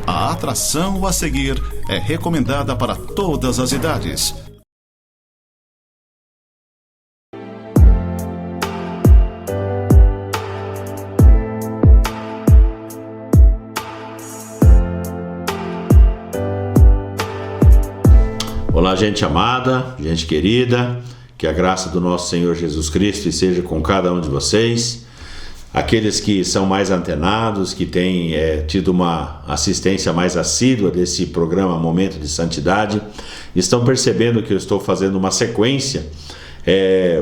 A atração a seguir é recomendada para todas as idades. Olá, gente amada, gente querida, que a graça do nosso Senhor Jesus Cristo esteja com cada um de vocês. Aqueles que são mais antenados, que têm tido uma assistência mais assídua desse programa Momento de Santidade, estão percebendo que eu estou fazendo uma sequência,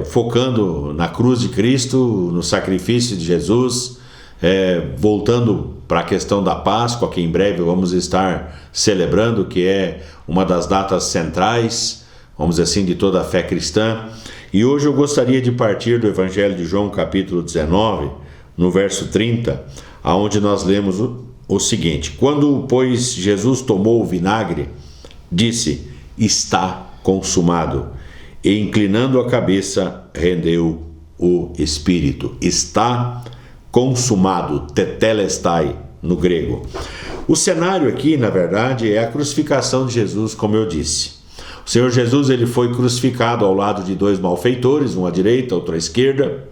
focando na cruz de Cristo, no sacrifício de Jesus, voltando para a questão da Páscoa, que em breve vamos estar celebrando, que é uma das datas centrais, vamos dizer assim, de toda a fé cristã. E hoje eu gostaria de partir do Evangelho de João, capítulo 19, no verso 30, aonde nós lemos o seguinte: quando, pois, Jesus tomou o vinagre, disse: está consumado, e inclinando a cabeça, rendeu o espírito. Está consumado, tetelestai no grego. O cenário aqui, na verdade, é a crucificação de Jesus, como eu disse. O Senhor Jesus, ele foi crucificado ao lado de dois malfeitores, um à direita, outro à esquerda.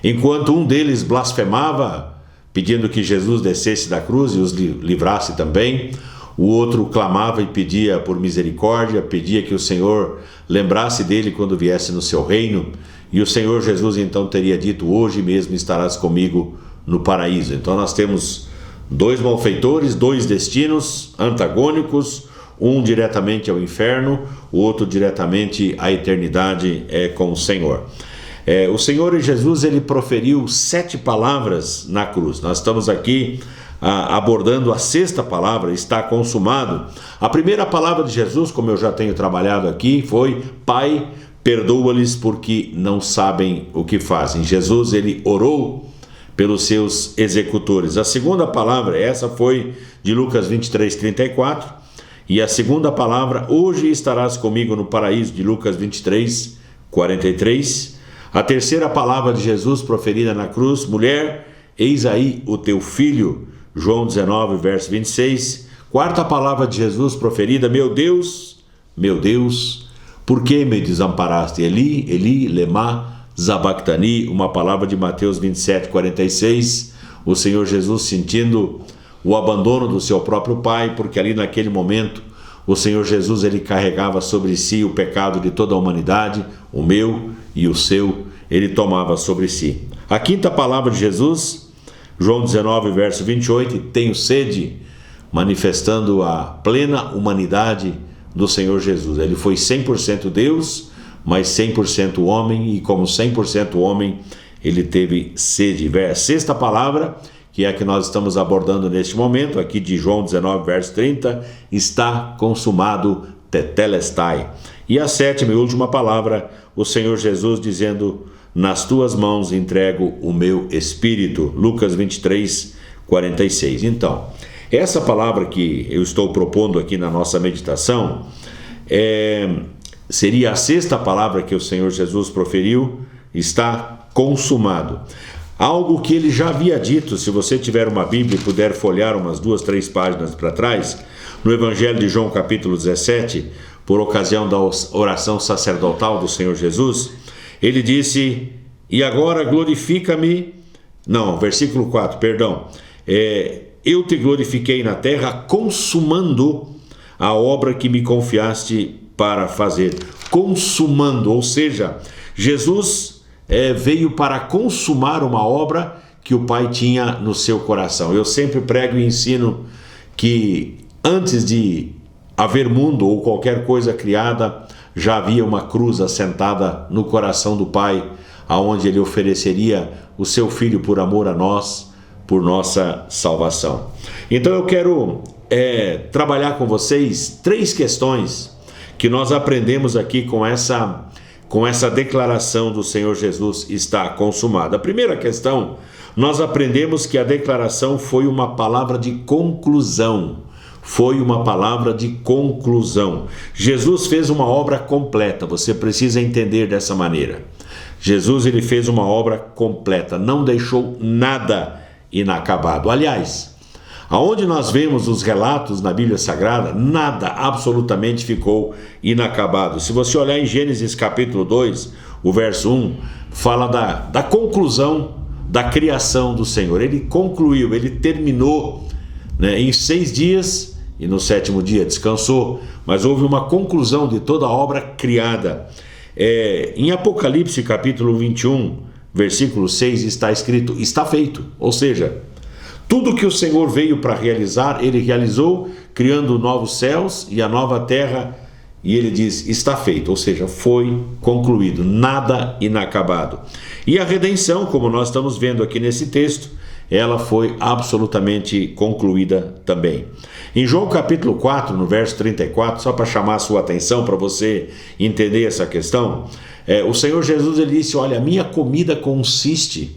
Enquanto um deles blasfemava, pedindo que Jesus descesse da cruz e os livrasse também, o outro clamava e pedia por misericórdia, pedia que o Senhor lembrasse dele quando viesse no seu reino. E o Senhor Jesus então teria dito: hoje mesmo estarás comigo no paraíso. Então nós temos dois malfeitores, dois destinos antagônicos, um diretamente ao inferno, o outro diretamente à eternidade com o Senhor. O Senhor Jesus, ele proferiu 7 palavras na cruz. Nós estamos aqui abordando a 6ª palavra, está consumado. A primeira palavra de Jesus, como eu já tenho trabalhado aqui, foi: Pai, perdoa-lhes porque não sabem o que fazem. Jesus, ele orou pelos seus executores. A segunda palavra, essa foi de Lucas 23, 34. E a segunda palavra: hoje estarás comigo no paraíso, de Lucas 23, 43. A terceira palavra de Jesus proferida na cruz: mulher, eis aí o teu filho, João 19, verso 26. Quarta palavra de Jesus proferida: meu Deus, por que me desamparaste? Eli, Eli, lema sabactani. Uma palavra de Mateus 27, 46. O Senhor Jesus sentindo o abandono do seu próprio Pai, porque ali naquele momento o Senhor Jesus, ele carregava sobre si o pecado de toda a humanidade, o meu e o seu, ele tomava sobre si. A quinta palavra de Jesus, João 19, verso 28, tenho sede, manifestando a plena humanidade do Senhor Jesus. Ele foi 100% Deus, mas 100% homem, e como 100% homem, ele teve sede. A sexta palavra, que é a que nós estamos abordando neste momento, aqui de João 19, verso 30, está consumado, tetelestai. E a sétima e última palavra, o Senhor Jesus dizendo: nas tuas mãos entrego o meu espírito, Lucas 23, 46. Então, essa palavra que eu estou propondo aqui na nossa meditação, seria a 6ª palavra que o Senhor Jesus proferiu: está consumado. Algo que ele já havia dito, se você tiver uma Bíblia e puder folhear umas 2, 3 páginas para trás, no Evangelho de João, capítulo 17, por ocasião da oração sacerdotal do Senhor Jesus, ele disse: e agora glorifica-me, versículo 4, perdão, eu te glorifiquei na terra, consumando a obra que me confiaste para fazer. Consumando, ou seja, Jesus veio para consumar uma obra que o Pai tinha no seu coração. Eu sempre prego e ensino que antes de haver mundo ou qualquer coisa criada, já havia uma cruz assentada no coração do Pai, aonde ele ofereceria o seu Filho por amor a nós, por nossa salvação. Então eu quero trabalhar com vocês 3 questões que nós aprendemos aqui com essa declaração do Senhor Jesus: está consumado. A primeira questão, nós aprendemos que a declaração foi uma palavra de conclusão. Foi uma palavra de conclusão. Jesus fez uma obra completa, você precisa entender dessa maneira. Jesus, ele fez uma obra completa, não deixou nada inacabado. Aliás, Aonde nós vemos os relatos na Bíblia Sagrada, nada absolutamente ficou inacabado. Se você olhar em Gênesis capítulo 2, o verso 1, fala da conclusão da criação do Senhor. Ele concluiu, ele terminou, né, em 6 dias e no 7º dia descansou, mas houve uma conclusão de toda a obra criada. Em Apocalipse capítulo 21, versículo 6 está escrito, está feito, ou seja, tudo que o Senhor veio para realizar, ele realizou, criando novos céus e a nova terra, e ele diz, está feito, ou seja, foi concluído, nada inacabado. E a redenção, como nós estamos vendo aqui nesse texto, ela foi absolutamente concluída também. Em João capítulo 4, no verso 34, só para chamar a sua atenção, para você entender essa questão, o Senhor Jesus ele disse, olha, a minha comida consiste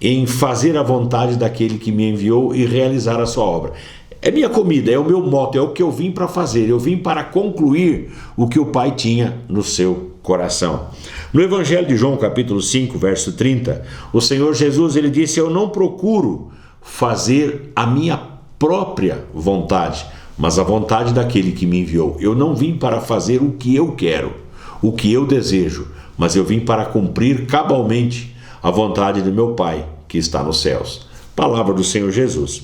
em fazer a vontade daquele que me enviou e realizar a sua obra. É minha comida, é o meu moto, é o que eu vim para fazer. Eu vim para concluir o que o Pai tinha no seu coração. No Evangelho de João, capítulo 5, verso 30, o Senhor Jesus ele disse, eu não procuro fazer a minha própria vontade, mas a vontade daquele que me enviou. Eu não vim para fazer o que eu quero, o que eu desejo, mas eu vim para cumprir cabalmente a vontade do meu Pai que está nos céus. Palavra do Senhor Jesus.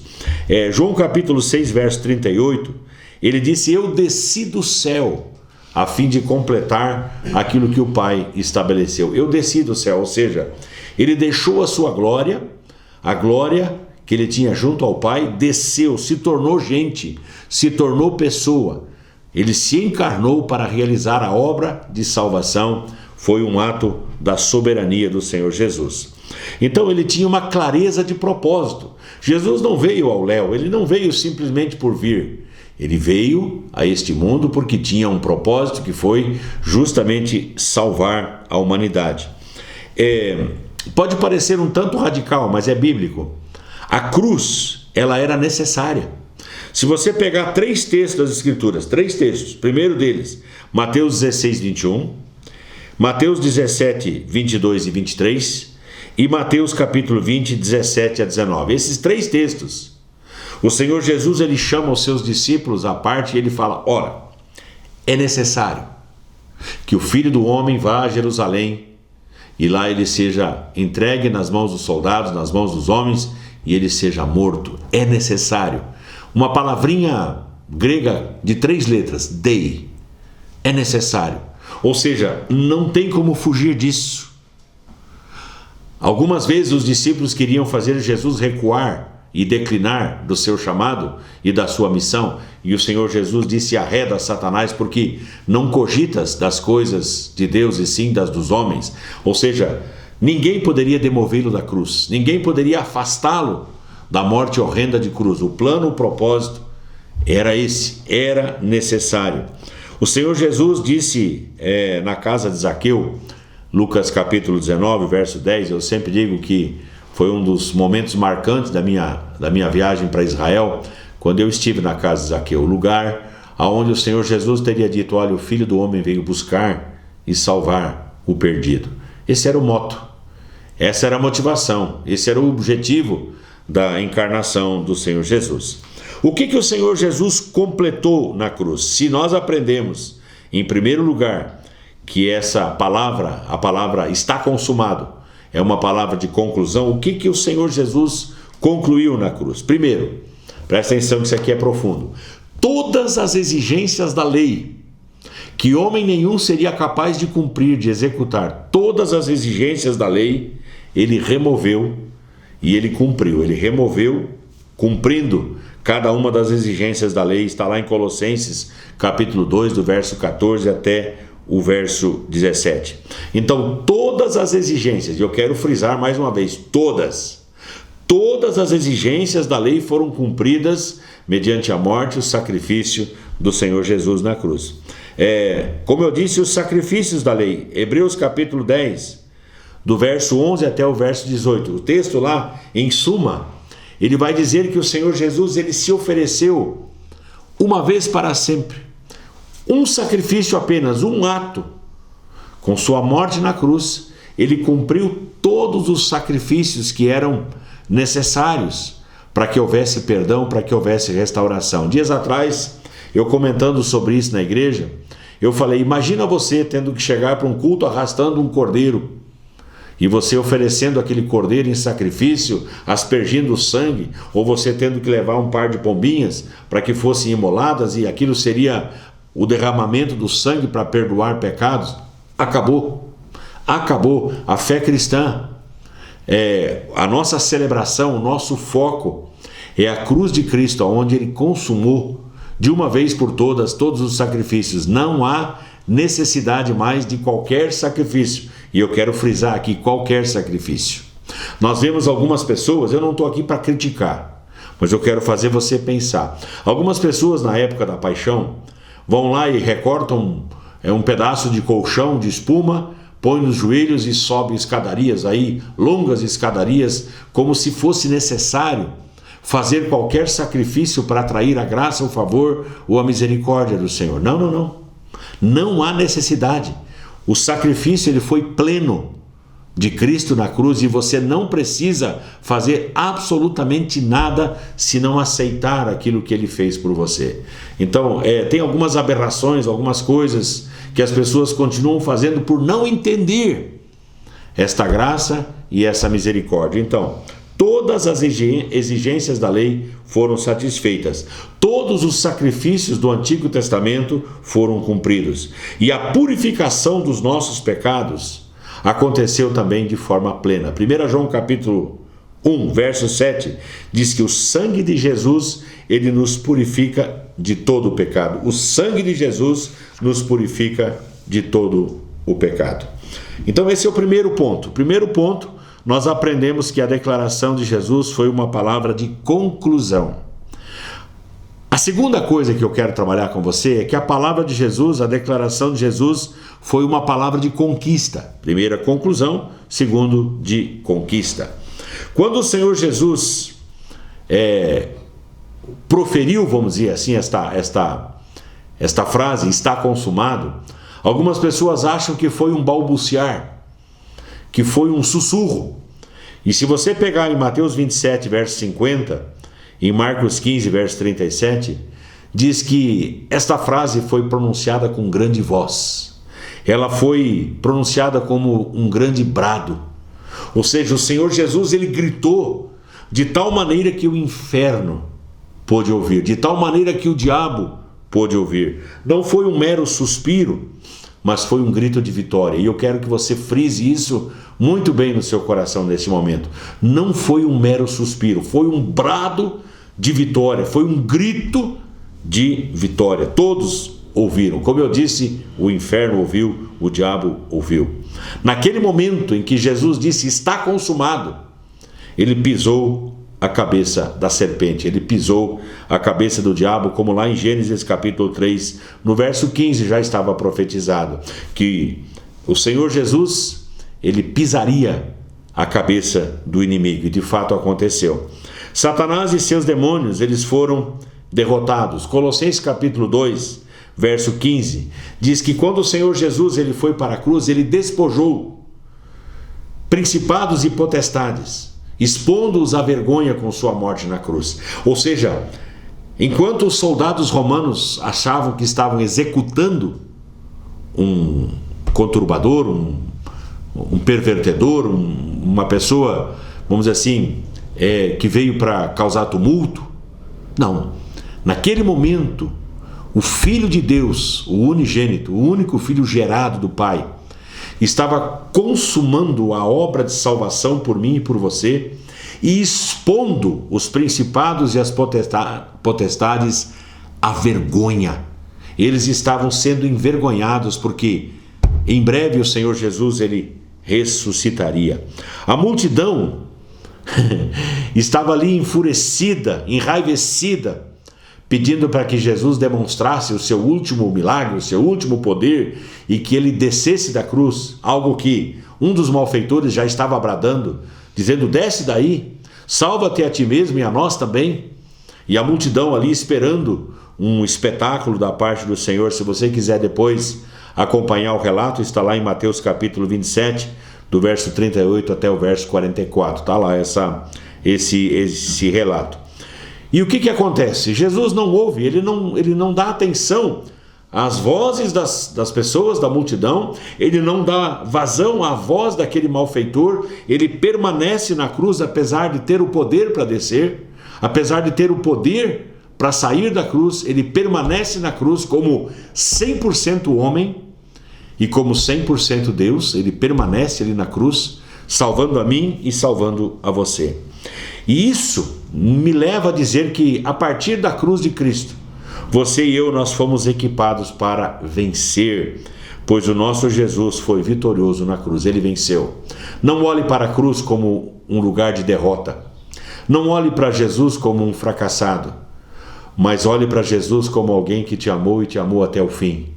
João capítulo 6, verso 38, ele disse, eu desci do céu a fim de completar aquilo que o Pai estabeleceu. Eu desci do céu, ou seja, ele deixou a sua glória, a glória que ele tinha junto ao Pai, desceu, se tornou gente, se tornou pessoa. Ele se encarnou para realizar a obra de salvação. Foi um ato da soberania do Senhor Jesus. Então ele tinha uma clareza de propósito. Jesus não veio ao léu, ele não veio simplesmente por vir. Ele veio a este mundo porque tinha um propósito que foi justamente salvar a humanidade. Pode parecer um tanto radical, mas é bíblico. A cruz, ela era necessária. Se você pegar 3 textos das Escrituras, 3 textos, primeiro deles, Mateus 16, 21, Mateus 17, 22 e 23 e Mateus capítulo 20, 17 a 19. Esses 3 textos, o Senhor Jesus ele chama os seus discípulos à parte e ele fala, ora, é necessário que o Filho do Homem vá a Jerusalém e lá ele seja entregue nas mãos dos soldados, nas mãos dos homens e ele seja morto. É necessário. Uma palavrinha grega de 3 letras, dei, é necessário. Ou seja, não tem como fugir disso. Algumas vezes os discípulos queriam fazer Jesus recuar e declinar do seu chamado e da sua missão. E o Senhor Jesus disse, arreda Satanás, porque não cogitas das coisas de Deus e sim das dos homens. Ou seja, ninguém poderia demovê-lo da cruz. Ninguém poderia afastá-lo da morte horrenda de cruz. O plano, o propósito era esse, era necessário. O Senhor Jesus disse na casa de Zaqueu, Lucas capítulo 19, verso 10, eu sempre digo que foi um dos momentos marcantes da minha viagem para Israel, quando eu estive na casa de Zaqueu, o lugar onde o Senhor Jesus teria dito, olha, o Filho do Homem veio buscar e salvar o perdido. Esse era o moto, essa era a motivação, esse era o objetivo da encarnação do Senhor Jesus. O que o Senhor Jesus completou na cruz? Se nós aprendemos, em primeiro lugar, que essa palavra, a palavra está consumado, é uma palavra de conclusão, o que o Senhor Jesus concluiu na cruz? Primeiro, presta atenção que isso aqui é profundo. Todas as exigências da lei, que homem nenhum seria capaz de cumprir, de executar, todas as exigências da lei, ele removeu e ele cumpriu. Ele removeu, cumprindo cada uma das exigências da lei. Está lá em Colossenses, capítulo 2, do verso 14 até o verso 17. Então, todas as exigências, e eu quero frisar mais uma vez, todas as exigências da lei foram cumpridas mediante a morte e o sacrifício do Senhor Jesus na cruz. Como eu disse, os sacrifícios da lei, Hebreus capítulo 10, do verso 11 até o verso 18. O texto lá, em suma, ele vai dizer que o Senhor Jesus ele se ofereceu uma vez para sempre. Um sacrifício apenas, um ato. Com sua morte na cruz, ele cumpriu todos os sacrifícios que eram necessários para que houvesse perdão, para que houvesse restauração. Dias atrás, eu comentando sobre isso na igreja, eu falei, imagina você tendo que chegar para um culto arrastando um cordeiro, e você oferecendo aquele cordeiro em sacrifício, aspergindo o sangue, ou você tendo que levar um par de pombinhas para que fossem imoladas, e aquilo seria o derramamento do sangue para perdoar pecados. Acabou a fé cristã. A nossa celebração, o nosso foco é a cruz de Cristo, onde Ele consumou de uma vez por todas todos os sacrifícios. Não há necessidade mais de qualquer sacrifício, e eu quero frisar aqui, qualquer sacrifício. Nós vemos algumas pessoas, eu não estou aqui para criticar, mas eu quero fazer você pensar. Algumas pessoas na época da paixão vão lá e recortam um pedaço de colchão de espuma, põe nos joelhos e sobe escadarias aí, longas escadarias, como se fosse necessário fazer qualquer sacrifício para atrair a graça, o favor ou a misericórdia do Senhor. Não. Não há necessidade. O sacrifício ele foi pleno de Cristo na cruz, e você não precisa fazer absolutamente nada se não aceitar aquilo que Ele fez por você. Então, tem algumas aberrações, algumas coisas que as pessoas continuam fazendo por não entender esta graça e essa misericórdia. Então, todas as exigências da lei foram satisfeitas. Todos os sacrifícios do Antigo Testamento foram cumpridos. E a purificação dos nossos pecados aconteceu também de forma plena. 1 João capítulo 1, verso 7, diz que o sangue de Jesus, ele nos purifica de todo o pecado. O sangue de Jesus nos purifica de todo o pecado. Então esse é o primeiro ponto. Primeiro ponto, nós aprendemos que a declaração de Jesus foi uma palavra de conclusão. A segunda coisa que eu quero trabalhar com você é que a palavra de Jesus, a declaração de Jesus, foi uma palavra de conquista. Primeira, conclusão. Segundo, de conquista. Quando o Senhor Jesus proferiu, vamos dizer assim, esta frase, está consumado, algumas pessoas acham que foi um balbuciar, que foi um sussurro. E se você pegar em Mateus 27, verso 50, em Marcos 15, verso 37, diz que esta frase foi pronunciada com grande voz. Ela foi pronunciada como um grande brado. Ou seja, o Senhor Jesus, ele gritou de tal maneira que o inferno pôde ouvir, de tal maneira que o diabo pôde ouvir. Não foi um mero suspiro, mas foi um grito de vitória. E eu quero que você frise isso muito bem no seu coração nesse momento. Não foi um mero suspiro, foi um brado de vitória, foi um grito de vitória. Todos ouviram. Como eu disse, o inferno ouviu, o diabo ouviu. Naquele momento em que Jesus disse, está consumado, ele pisou a cabeça da serpente, ele pisou a cabeça do diabo, como lá em Gênesis capítulo 3, no verso 15 já estava profetizado, que o Senhor Jesus, ele pisaria a cabeça do inimigo, e de fato aconteceu. Satanás e seus demônios, eles foram derrotados. Colossenses capítulo 2, verso 15, diz que quando o Senhor Jesus ele foi para a cruz, ele despojou principados e potestades, expondo-os à vergonha com sua morte na cruz. Ou seja, enquanto os soldados romanos achavam que estavam executando um conturbador, um pervertedor, uma pessoa, vamos dizer assim, que veio para causar tumulto, não. Naquele momento, o Filho de Deus, o unigênito, o único Filho gerado do Pai, estava consumando a obra de salvação por mim e por você, e expondo os principados e as potestades à vergonha. Eles estavam sendo envergonhados, porque em breve o Senhor Jesus ele ressuscitaria. A multidão estava ali enfurecida, enraivecida, pedindo para que Jesus demonstrasse o seu último milagre, o seu último poder, e que ele descesse da cruz, algo que um dos malfeitores já estava bradando, dizendo, desce daí, salva-te a ti mesmo e a nós também. E a multidão ali esperando um espetáculo da parte do Senhor. Se você quiser depois acompanhar o relato, está lá em Mateus capítulo 27, do verso 38 até o verso 44, está lá esse relato. E o que acontece? Jesus não ouve, ele não dá atenção às vozes das pessoas, da multidão, ele não dá vazão à voz daquele malfeitor, ele permanece na cruz, apesar de ter o poder para descer, apesar de ter o poder para sair da cruz, ele permanece na cruz como 100% homem e como 100% Deus, ele permanece ali na cruz, salvando a mim e salvando a você. E isso me leva a dizer que a partir da cruz de Cristo, você e eu, nós fomos equipados para vencer, pois o nosso Jesus foi vitorioso na cruz, ele venceu. Não olhe para a cruz como um lugar de derrota, não olhe para Jesus como um fracassado, mas olhe para Jesus como alguém que te amou e te amou até o fim.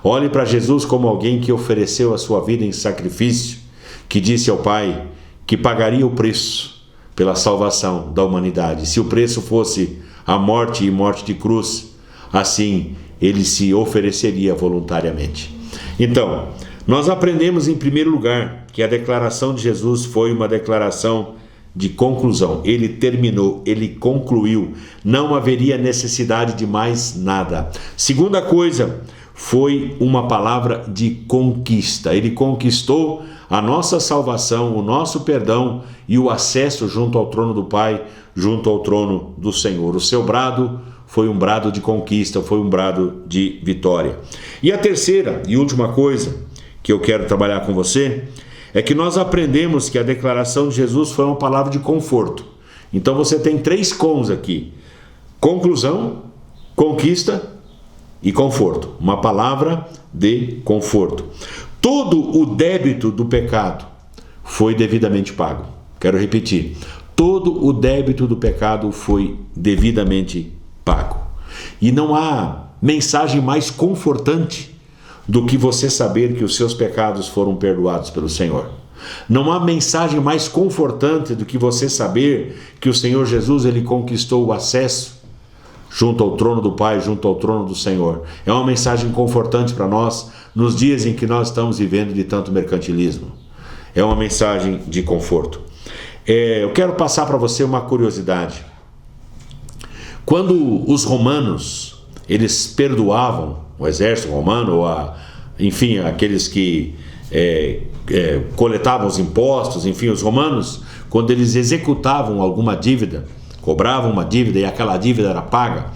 Olhe para Jesus como alguém que ofereceu a sua vida em sacrifício, que disse ao Pai que pagaria o preço pela salvação da humanidade. Se o preço fosse a morte e morte de cruz, assim ele se ofereceria voluntariamente. Então, nós aprendemos em primeiro lugar que a declaração de Jesus foi uma declaração de conclusão. Ele terminou, ele concluiu, não haveria necessidade de mais nada. Segunda coisa, foi uma palavra de conquista. Ele conquistou a nossa salvação, o nosso perdão e o acesso junto ao trono do Pai, junto ao trono do Senhor. O seu brado foi um brado de conquista, foi um brado de vitória. E a terceira e última coisa que eu quero trabalhar com você é que nós aprendemos que a declaração de Jesus foi uma palavra de conforto. Então você tem 3 cons aqui: conclusão, conquista e conforto. Uma palavra de conforto. Todo o débito do pecado foi devidamente pago. Quero repetir. Todo o débito do pecado foi devidamente pago. E não há mensagem mais confortante do que você saber que os seus pecados foram perdoados pelo Senhor. Não há mensagem mais confortante do que você saber que o Senhor Jesus, ele conquistou o acesso junto ao trono do Pai, junto ao trono do Senhor. É uma mensagem confortante para nós nos dias em que nós estamos vivendo de tanto mercantilismo. É uma mensagem de conforto. Eu quero passar para você uma curiosidade. Quando os romanos, eles perdoavam, o exército romano, enfim, aqueles que coletavam os impostos, enfim, os romanos, quando eles executavam alguma dívida, cobravam uma dívida e aquela dívida era paga,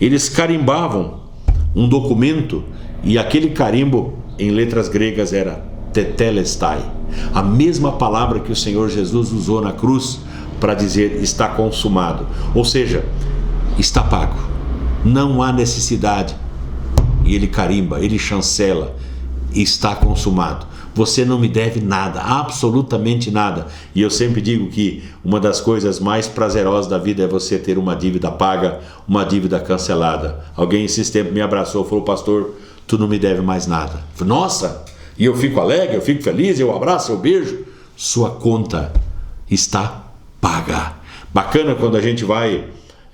eles carimbavam um documento e aquele carimbo em letras gregas era tetelestai, a mesma palavra que o Senhor Jesus usou na cruz para dizer está consumado, ou seja, está pago, não há necessidade. E ele carimba, ele chancela, está consumado. Você não me deve nada, absolutamente nada. E eu sempre digo que uma das coisas mais prazerosas da vida é você ter uma dívida paga, uma dívida cancelada. Alguém esses tempos me abraçou e falou: pastor, tu não me deve mais nada. Eu falei: nossa, e eu fico alegre, eu fico feliz, eu abraço, eu beijo. Sua conta está paga. Bacana quando a gente vai...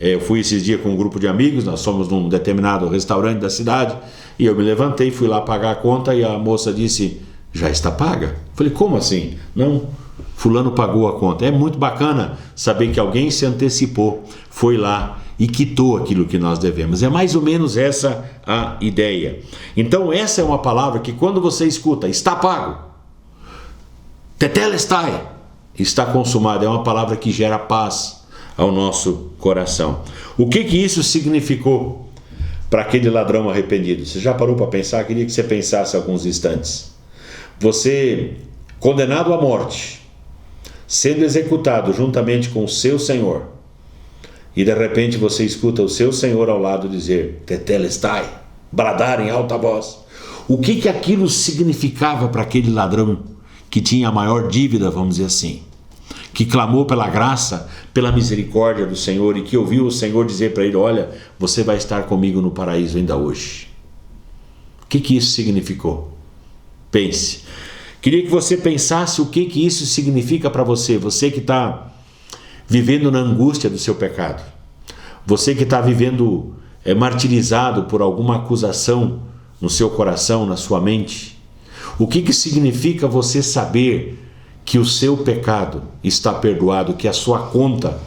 Eu fui esses dias com um grupo de amigos, nós fomos num determinado restaurante da cidade e eu me levantei, fui lá pagar a conta e a moça disse: já está paga? Falei: como assim? Não, fulano pagou a conta. É muito bacana saber que alguém se antecipou, foi lá e quitou aquilo que nós devemos. É mais ou menos essa a ideia. Então essa é uma palavra que quando você escuta, está pago, tetelestai, está consumado, é uma palavra que gera paz ao nosso coração. O que isso significou para aquele ladrão arrependido? Você já parou para pensar? Queria que você pensasse alguns instantes. Você, condenado à morte, sendo executado juntamente com o seu Senhor, e de repente você escuta o seu Senhor ao lado dizer tetelestai, bradar em alta voz. O que aquilo significava para aquele ladrão que tinha a maior dívida, vamos dizer assim, que clamou pela graça, pela misericórdia do Senhor e que ouviu o Senhor dizer para ele: olha, você vai estar comigo no paraíso ainda hoje. O que isso significou? Pense. Queria que você pensasse o que isso significa para você, você que está vivendo na angústia do seu pecado, você que está vivendo martirizado por alguma acusação no seu coração, na sua mente. O que significa você saber que o seu pecado está perdoado, que a sua conta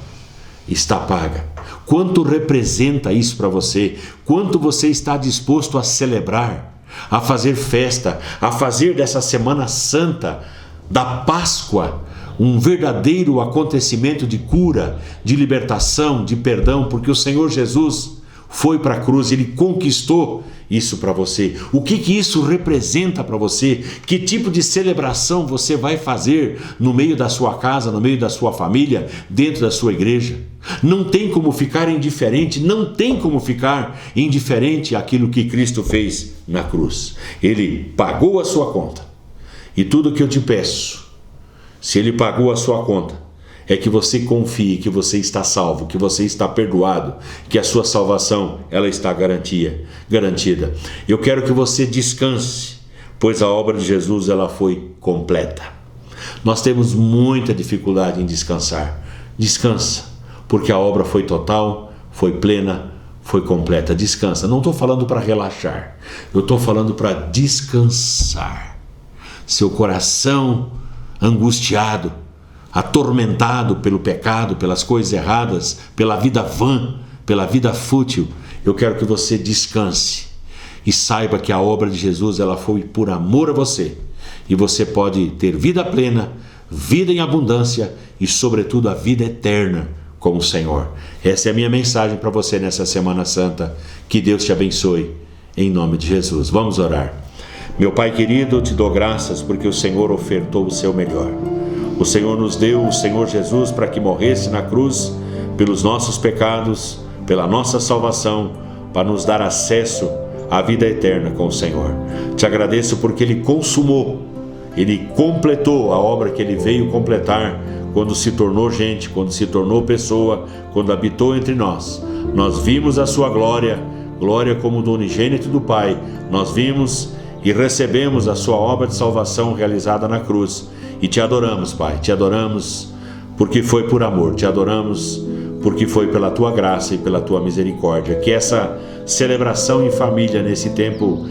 está paga. Quanto representa isso para você? Quanto você está disposto a celebrar, a fazer festa, a fazer dessa Semana Santa, da Páscoa, um verdadeiro acontecimento de cura, de libertação, de perdão, porque o Senhor Jesus foi para a cruz, Ele conquistou isso para você. O que isso representa para você? Que tipo de celebração você vai fazer no meio da sua casa, no meio da sua família, dentro da sua igreja? Não tem como ficar indiferente, não tem como ficar indiferente àquilo que Cristo fez na cruz. Ele pagou a sua conta. E tudo que eu te peço, se Ele pagou a sua conta, é que você confie que você está salvo, que você está perdoado, que a sua salvação ela está garantida. Eu quero que você descanse, pois a obra de Jesus ela foi completa. Nós temos muita dificuldade em descansar. Descansa, porque a obra foi total, foi plena, foi completa. Descansa. Não estou falando para relaxar, eu estou falando para descansar. Seu coração angustiado, atormentado pelo pecado, pelas coisas erradas, pela vida vã, pela vida fútil, eu quero que você descanse e saiba que a obra de Jesus ela foi por amor a você, e você pode ter vida plena, vida em abundância e sobretudo a vida eterna com o Senhor. Essa é a minha mensagem para você nessa Semana Santa. Que Deus te abençoe em nome de Jesus. Vamos orar. Meu Pai querido, eu te dou graças porque o Senhor ofertou o seu melhor. O Senhor nos deu o Senhor Jesus para que morresse na cruz pelos nossos pecados, pela nossa salvação, para nos dar acesso à vida eterna com o Senhor. Te agradeço porque Ele consumou, Ele completou a obra que Ele veio completar quando se tornou gente, quando se tornou pessoa, quando habitou entre nós. Nós vimos a sua glória, glória como do unigênito do Pai. Nós vimos e recebemos a sua obra de salvação realizada na cruz. E te adoramos, Pai, te adoramos porque foi por amor, te adoramos porque foi pela tua graça e pela tua misericórdia. Que essa celebração em família nesse tempo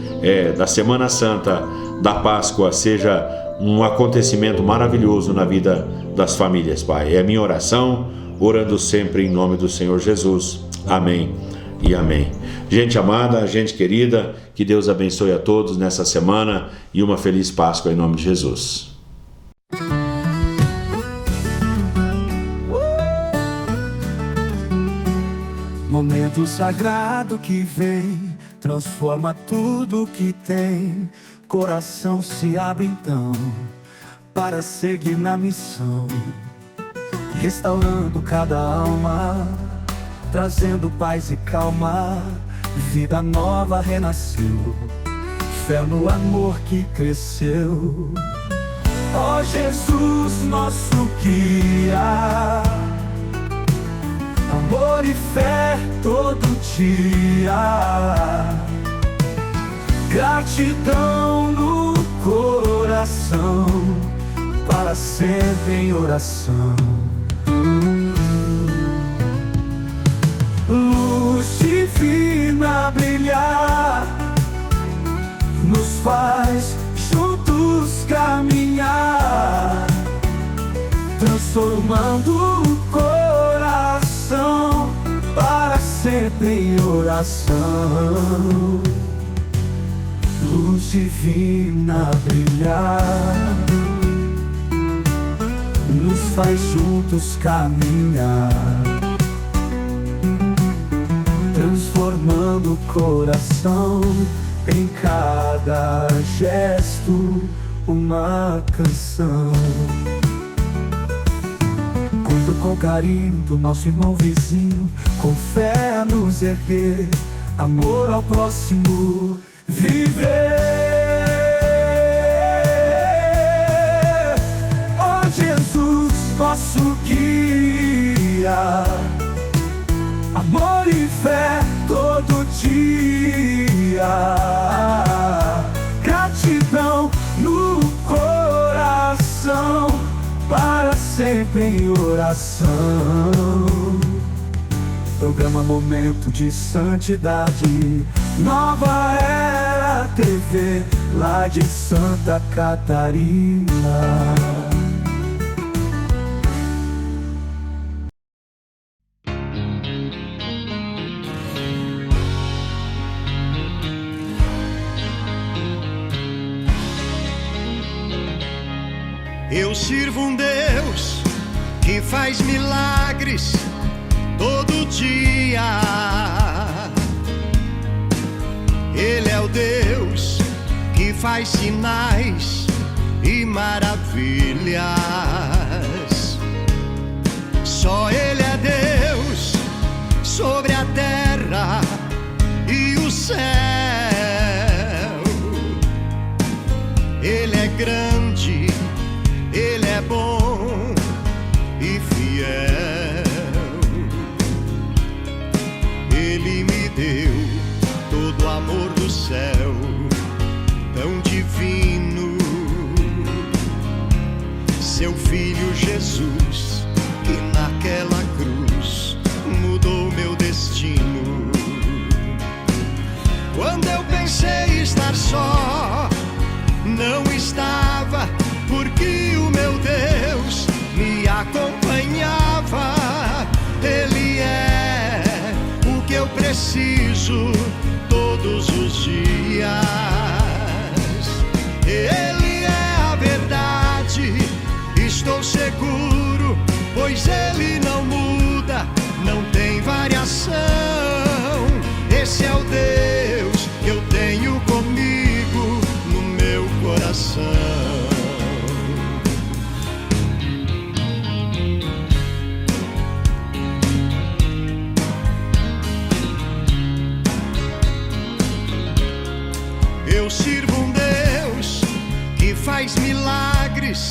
da Semana Santa, da Páscoa, seja um acontecimento maravilhoso na vida das famílias, Pai. É a minha oração, orando sempre em nome do Senhor Jesus. Amém e amém. Gente amada, gente querida, que Deus abençoe a todos nessa semana e uma feliz Páscoa em nome de Jesus. Momento sagrado que vem, transforma tudo que tem. Coração se abre então, para seguir na missão. Restaurando cada alma, trazendo paz e calma. Vida nova renasceu, fé no amor que cresceu. Ó Jesus, nosso guia, amor e fé todo dia. Gratidão no coração, para sempre em oração. Luz divina brilhar, nos faz juntos caminhar, transformando o coração para sempre em oração. Luz divina brilhar, nos faz juntos caminhar, transformando o coração em cada gesto uma canção. Cuido com carinho do nosso irmão vizinho, com fé a nos erguer, amor ao próximo viver. Ó Jesus, nosso guia, amor e fé todo dia. Gratidão no coração, para sempre em oração. Programa Momento de Santidade, Nova Era TV, lá de Santa Catarina. Eu sirvo um Deus que faz milagres todo dia. Ele é o Deus que faz sinais e maravilhas. Só Ele é Deus sobre a terra e o céu. Ele é grande, Ele é bom e fiel. Ele me deu todo o amor do céu, tão divino. Seu Filho Jesus, que naquela cruz mudou meu destino. Quando eu pensei estar só, não estava, porque o meu Deus me acompanhava. Ele é o que eu preciso todos os dias. Ele é a verdade, estou seguro, pois Ele não muda, não tem variação. Esse é o Deus que eu tenho comigo no meu coração. Eu sirvo um Deus que faz milagres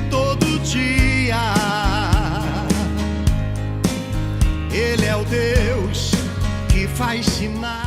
todo dia. Ele é o Deus que faz sinais.